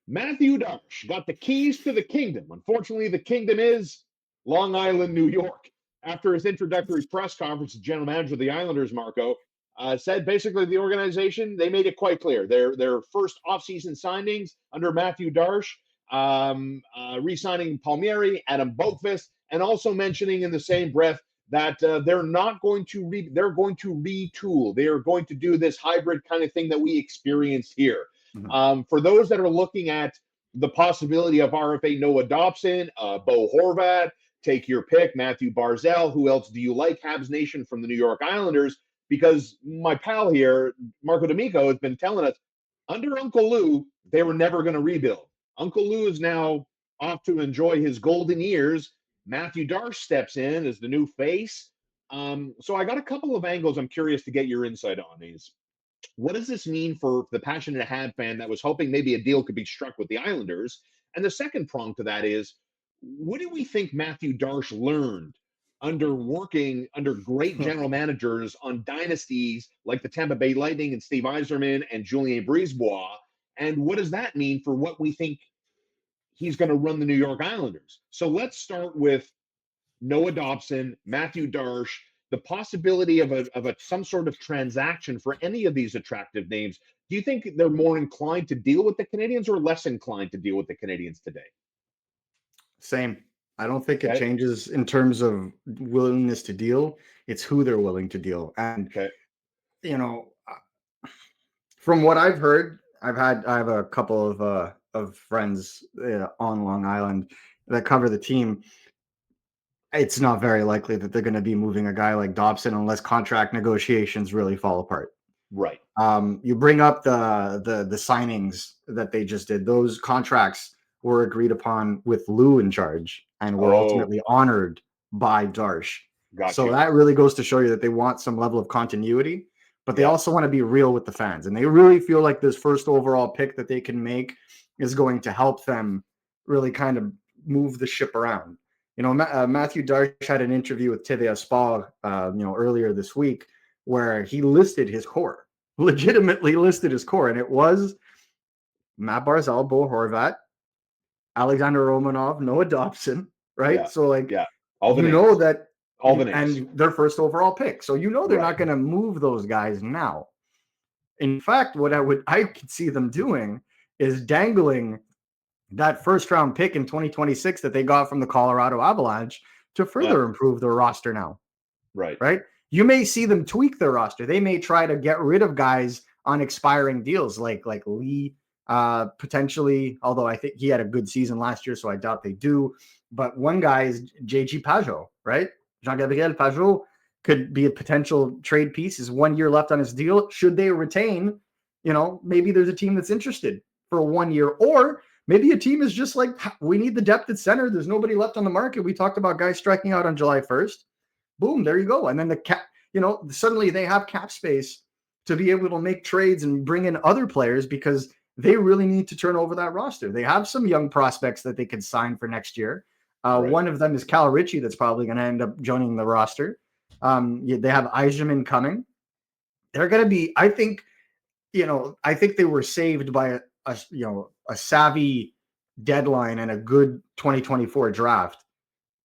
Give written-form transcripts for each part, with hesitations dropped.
Mathieu Darche got the keys to the kingdom. Unfortunately, the kingdom is Long Island, New York. After his introductory press conference, the general manager of the Islanders, Marco, said basically the organization, they made it quite clear. Their first offseason signings under Mathieu Darche, re-signing Palmieri, Adam Boqvist, and also mentioning in the same breath that they're not going to they're going to retool. They are going to do this hybrid kind of thing that we experienced here. For those that are looking at the possibility of RFA Noah Dobson, Bo Horvat, take your pick, Matthew Barzal. Who else do you like? Habs Nation from the New York Islanders, because my pal here, Marco D'Amico, has been telling us under Uncle Lou, they were never going to rebuild. Uncle Lou is now off to enjoy his golden years. Mathieu Darche steps in as the new face. So I got a couple of angles I'm curious to get your insight on these. What does this mean for the passionate Hab fan that was hoping maybe a deal could be struck with the Islanders? And the second prong to that is, what do we think Mathieu Darche learned working under great general managers on dynasties like the Tampa Bay Lightning and Steve Yzerman and Julien Brisebois? And what does that mean for what we think he's going to run the New York Islanders? So let's start with Noah Dobson, Mathieu Darche, the possibility of some sort of transaction for any of these attractive names. Do you think they're more inclined to deal with the Canadiens or less inclined to deal with the Canadiens today? Same. I don't think it changes in terms of willingness to deal. It's who they're willing to deal. And, from what I've heard, I have a couple of friends on Long Island that cover the team. It's not very likely that they're going to be moving a guy like Dobson unless contract negotiations really fall apart. Right. You bring up the signings that they just did. Those contracts were agreed upon with Lou in charge and were ultimately honored by Darche. So that really goes to show you that they want some level of continuity, but they also want to be real with the fans. And they really feel like this first overall pick that they can make is going to help them really kind of move the ship around. Mathieu Darche had an interview with TVA Sport, earlier this week, where he listed his core, legitimately listed his core. And it was Matt Barzal, Bo Horvat, Alexander Romanov, Noah Dobson, right? Yeah. So all the names. And their first overall pick. So they're not going to move those guys now. In fact, what I could see them doing is dangling that first round pick in 2026 that they got from the Colorado Avalanche to further improve their roster now. Right. You may see them tweak their roster. They may try to get rid of guys on expiring deals like Lee, potentially, although I think he had a good season last year, so I doubt they do. But one guy is JG Pajot, right? Jean-Gabriel Pajot could be a potential trade piece. Is 1 year left on his deal. Should they retain, maybe there's a team that's interested for 1 year, or maybe a team is just like, we need the depth at center. There's nobody left on the market. We talked about guys striking out on July 1st. Boom, there you go. And then suddenly they have cap space to be able to make trades and bring in other players because they really need to turn over that roster. They have some young prospects that they could sign for next year. One of them is Cal Ritchie that's probably going to end up joining the roster. They have Yzerman coming. They're going to be, I think they were saved by a savvy deadline and a good 2024 draft,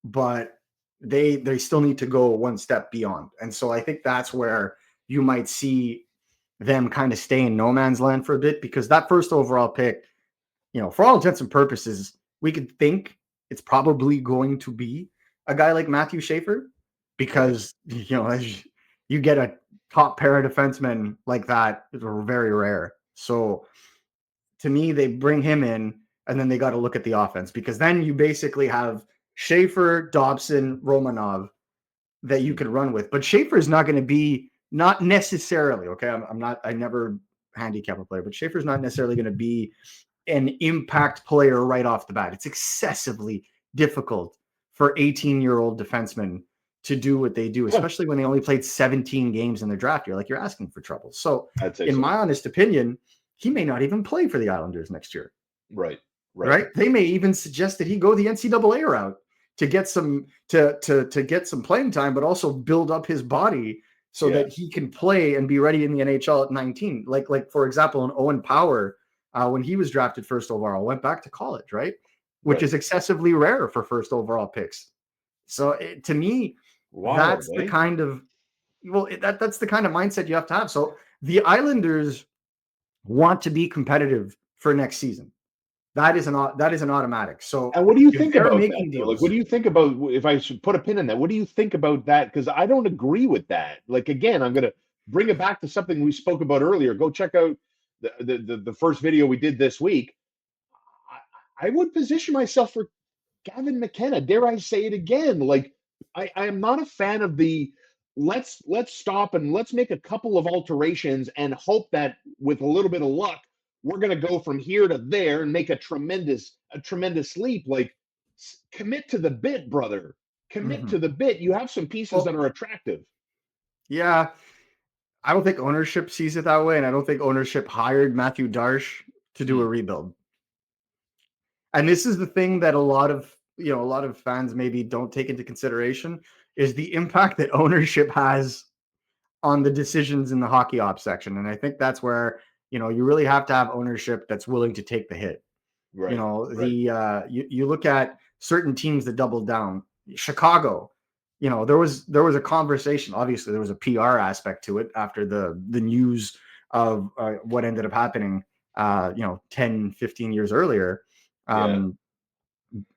but they still need to go one step beyond. And so I think that's where you might see them kind of stay in no man's land for a bit, because that first overall pick, for all intents and purposes, we could think it's probably going to be a guy like Matthew Schaefer, because, as you get a top pair of defensemen like that, it's very rare. So to me, they bring him in and then they got to look at the offense, because then you basically have Schaefer, Dobson, Romanov that you could run with. But Schaefer is not going to be, not necessarily, okay, I never handicap a player, but Schaefer's not necessarily going to be an impact player right off the bat. It's excessively difficult for 18-year-old defensemen to do what they do, especially when they only played 17 games in their draft year. Like, you're asking for trouble. So in my honest opinion, he may not even play for the Islanders next year. Right. They may even suggest that he go the NCAA route to get some to get some playing time, but also build up his body so that he can play and be ready in the NHL at 19. Like for example, an Owen Power when he was drafted first overall, went back to college, right? Which Right. is excessively rare for first overall picks. So to me, Wild, that's the eh? kind of that's the kind of mindset you have to have. So the Islanders want to be competitive for next season. That is an automatic. So And what do you if think they're about that making though? Like, what deals, do you think about, if I should put a pin in that? What do you think about that? Because I don't agree with that. Like, again, I'm gonna bring it back to something we spoke about earlier. Go check out the first video we did this week. I would position myself for Gavin McKenna. Dare I say it again? Like, I am not a fan of the let's stop and let's make a couple of alterations and hope that with a little bit of luck we're going to go from here to there and make a tremendous leap. Like, commit to the bit, brother. Commit mhm. to the bit. You have some pieces that Well, are attractive. yeah, I don't think ownership sees it that way, and I don't think ownership hired Matthew Darche to do a Hmm. rebuild. And this is the thing that a lot of fans maybe don't take into consideration is the impact that ownership has on the decisions in the hockey ops section. And I think that's where, you really have to have ownership that's willing to take the hit. Right. Right. You look at certain teams that doubled down. Chicago, there was a conversation. Obviously, there was a PR aspect to it after the news of what ended up happening 10, 15 years earlier. Yeah. Um,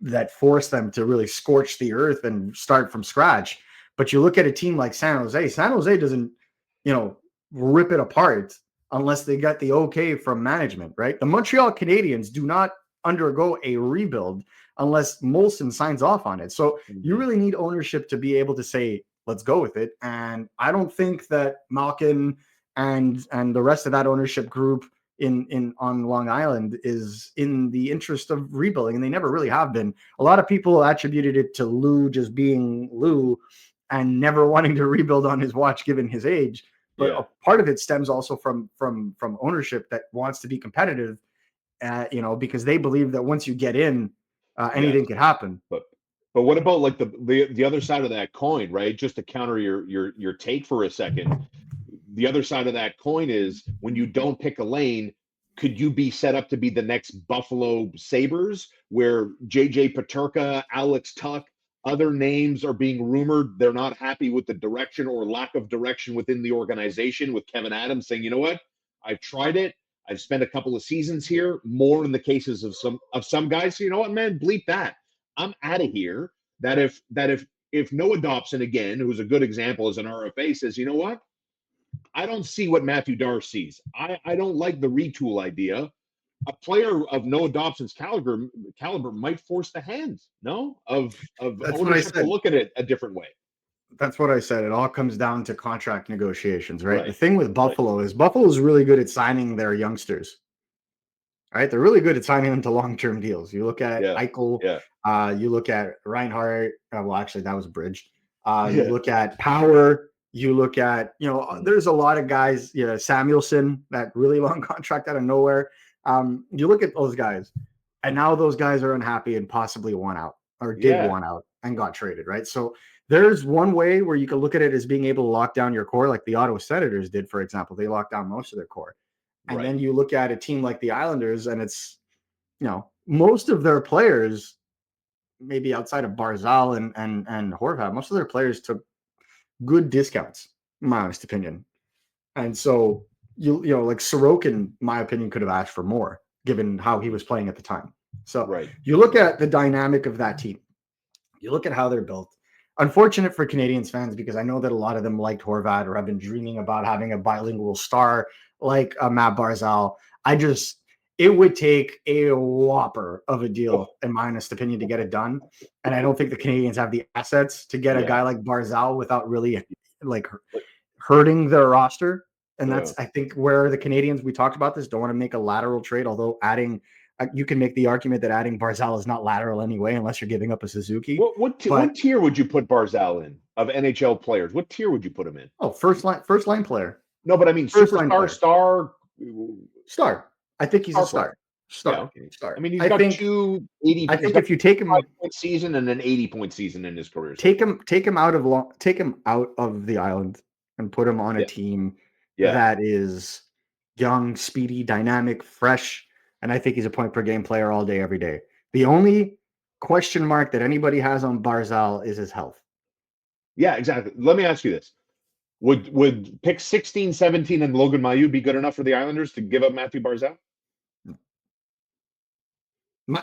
that forced them to really scorch the earth and start from scratch. But you look at a team like San Jose. San Jose doesn't, rip it apart unless they got the okay from management, right? The Montreal Canadiens do not undergo a rebuild unless Molson signs off on it. So you Hmm. really need ownership to be able to say, let's go with it. And I don't think that Malkin and the rest of that ownership group in on Long Island is in the interest of rebuilding, and they never really have been. A lot of people attributed it to Lou just being Lou and never wanting to rebuild on his watch given his age. But Yeah. a part of it stems also from ownership that wants to be competitive, because they believe that once you get in, Yes. anything could happen. But what about like the other side of that coin, right? Just to counter your take for a second. The other side of that coin is when you don't pick a lane, could you be set up to be the next Buffalo Sabres, where JJ Paterka, Alex Tuck, other names are being rumored? They're not happy with the direction or lack of direction within the organization, with Kevin Adams saying, you know what, I've tried it. I've spent a couple of seasons here, more in the cases of some guys. So you know what, man, bleep that. I'm out of here. That if Noah Dobson, again, who's a good example as an RFA, says, you know what, I don't see what Matthew Darche sees. I don't like the retool idea. A player of Noah Dobson's caliber might force the hand, no, of That's what I ownership to said. look at it a different way. That's what I said. It all comes down to contract negotiations, right? The Right. thing with Right. Buffalo is Buffalo's really good at signing their youngsters. Right? They're really good at signing them to long-term deals. You look at Yeah. Eichel, Yeah. you look at Reinhardt. Well, actually, that was bridged. You Yeah. look at Power. You look at, Mm. there's a lot of guys. Samuelson, that really long contract out of nowhere. You look at those guys, and now those guys are unhappy and possibly want out or did Yeah. want out and got traded, right? So there's one way where you can look at it as being able to lock down your core, like the Ottawa Senators did, for example. They locked down most of their core. And Right. then you look at a team like the Islanders, and it's, most of their players, maybe outside of Barzal and Horvat, most of their players took good discounts, in my honest opinion. And so like Sorokin, in my opinion, could have asked for more given how he Mm. was playing at the time. So Right. you look at the dynamic of that team. You look at how they're built. Unfortunate for Canadiens fans because I know that a lot of them liked Horvat or have been dreaming about having a bilingual star like Matt Barzal. It would take a whopper of a Oh, deal, in my honest opinion, to get it done. And I don't think the Canadiens have the assets to get a yeah. guy like Barzal without really like hurting their roster. And Yeah. that's, I think, where the Canadiens, we talked about this, don't want to make a lateral trade, although you can make the argument that adding Barzal is not lateral anyway, unless you're giving up a Suzuki. What But tier would you put Barzal in of NHL players? What tier would you put him in? first line player, No, but I mean first line superstar, player, star, star. I think he's a star player. star. Yeah, Star, okay. I star. mean, he's I got think. I he's think got if you take him, 5-point season and an 80-point season in his career so far. take him out of the island and put him on a Yeah. team Yeah. that is young, speedy, dynamic, fresh. and I think he's a point per game player all day, every day. The only question mark that anybody has on Barzal is his health. Yeah, exactly. Let me ask you this. Would pick 16, 17, and Logan Mailloux be good enough for the Islanders to give up Matthew Barzal?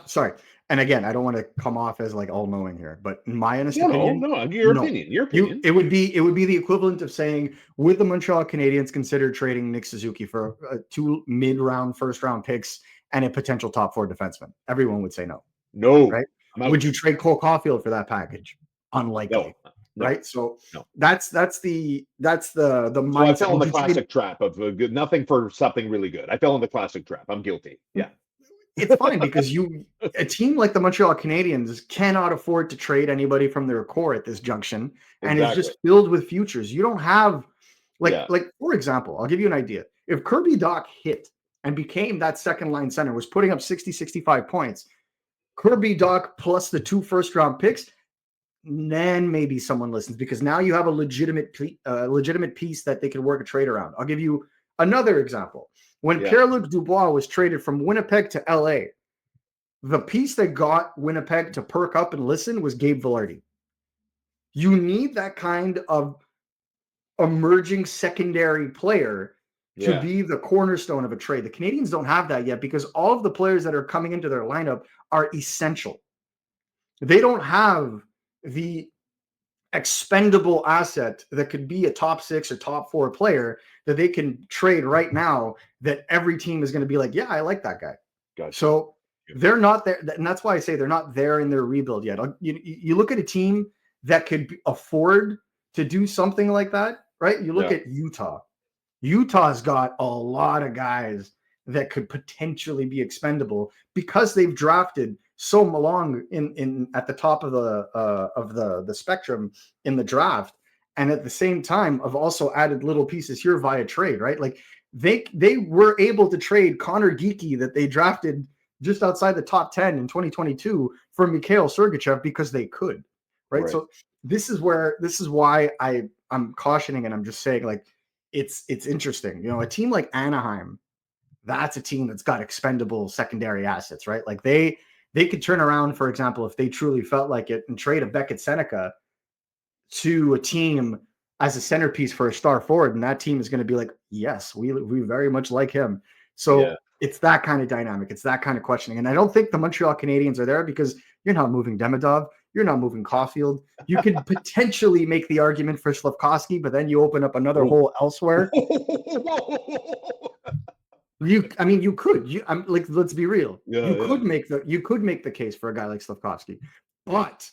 Sorry. And again, I don't want to come off as like all knowing here, but in my honest opinion, No, your opinion. Your opinion. It would be the equivalent of saying, would the Montreal Canadiens consider trading Nick Suzuki for 2 mid-round, first-round picks and a potential top 4 defenseman? Everyone would say no. No. Right? Would you trade Cole Caulfield for that package? Unlikely. No. Right? So no. That's the mindset. So I fell in the classic trap of nothing for something really good. I fell in the classic trap. I'm guilty. Yeah. It's fine because a team like the Montreal Canadiens cannot afford to trade anybody from their core at this junction, and it's just filled with futures. You don't have like for example, I'll give you an idea. If Kirby Dach hit and became that second line center, was putting up 60, 65 points, Kirby Dach plus the 2 first-round picks, then maybe someone listens because now you have a legitimate piece that they can work a trade around. I'll give you another example. When Pierre-Luc Dubois was traded from Winnipeg to LA, the piece that got Winnipeg to perk up and listen was Gabe Vilardi. You need that kind of emerging secondary player to be the cornerstone of a trade. The Canadiens don't have that yet because all of the players that are coming into their lineup are essential. They don't have the expendable asset that could be a top 6 or top 4 player that they can trade right now that every team is going to be like, yeah, I like that guy. Gotcha. So they're not there. And that's why I say they're not there in their rebuild yet. You look at a team that could afford to do something like that, right? You look at Utah. Utah's got a lot of guys that could potentially be expendable because they've drafted so long in at the top of the spectrum in the draft, and at the same time have also added little pieces here via trade, right? Like they were able to trade Connor Geekie that they drafted just outside the top 10 in 2022 for Mikhail Sergachev because they could, right? So this is why I'm cautioning and I'm just saying like it's interesting. A team like Anaheim, that's a team that's got expendable secondary assets, right? Like they could turn around, for example, if they truly felt like it and trade a Beckett Seneca to a team as a centerpiece for a star forward. And that team is going to be like, yes, we very much like him. So it's that kind of dynamic. It's that kind of questioning. And I don't think the Montreal Canadiens are there because you're not moving Demidov. You're not moving Caulfield. You could potentially make the argument for Slafkovsky, but then you open up another hole elsewhere. You could. Let's be real. You could make the case for a guy like Slafkovsky, but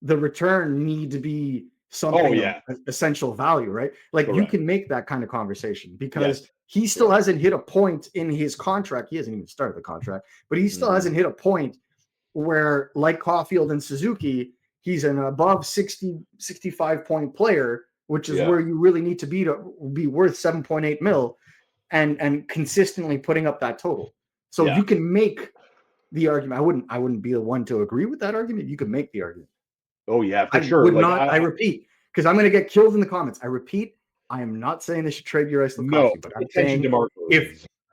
the return need to be something of essential value, right? Like you can make that kind of conversation because he still hasn't hit a point in his contract. He hasn't even started the contract, but he still hasn't hit a point where, like Caulfield and Suzuki, he's an above 60, 65 point player, which is where you really need to be worth 7.8 mil. And consistently putting up that total. So you can make the argument. I wouldn't be the one to agree with that argument. You can make the argument. Oh yeah, for sure. I repeat, because I'm going to get killed in the comments. I repeat, I am not saying they should trade Uri Slafkovsky, but I'm saying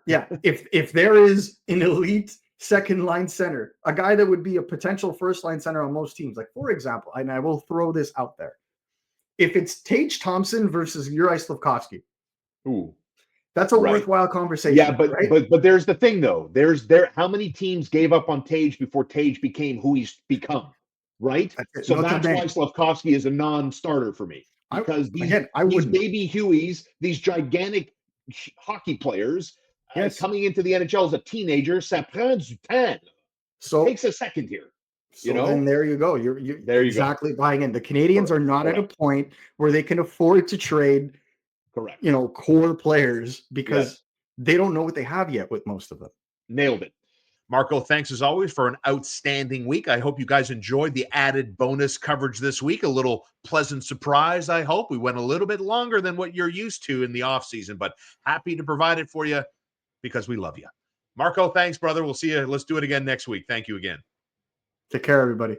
if there is an elite second line center, a guy that would be a potential first line center on most teams, like for example, and I will throw this out there. If it's Tage Thompson versus Uri Slafkovsky, that's a worthwhile conversation. Yeah, but there's the thing though. How many teams gave up on Tage before Tage became who he's become, right? That's why Slafkovsky is a non-starter for me. Because these baby Hueys, these gigantic hockey players coming into the NHL as a teenager, ça prend du temps. So it takes a second here. Then there you go. You're exactly buying in. The Canadiens are not at a point where they can afford to trade core players because they don't know what they have yet with most of them. Nailed it. Marco, thanks as always for an outstanding week. I hope you guys enjoyed the added bonus coverage this week. A little pleasant surprise, I hope. We went a little bit longer than what you're used to in the offseason, but happy to provide it for you because we love you. Marco, thanks, brother. We'll see you. Let's do it again next week. Thank you again. Take care, everybody.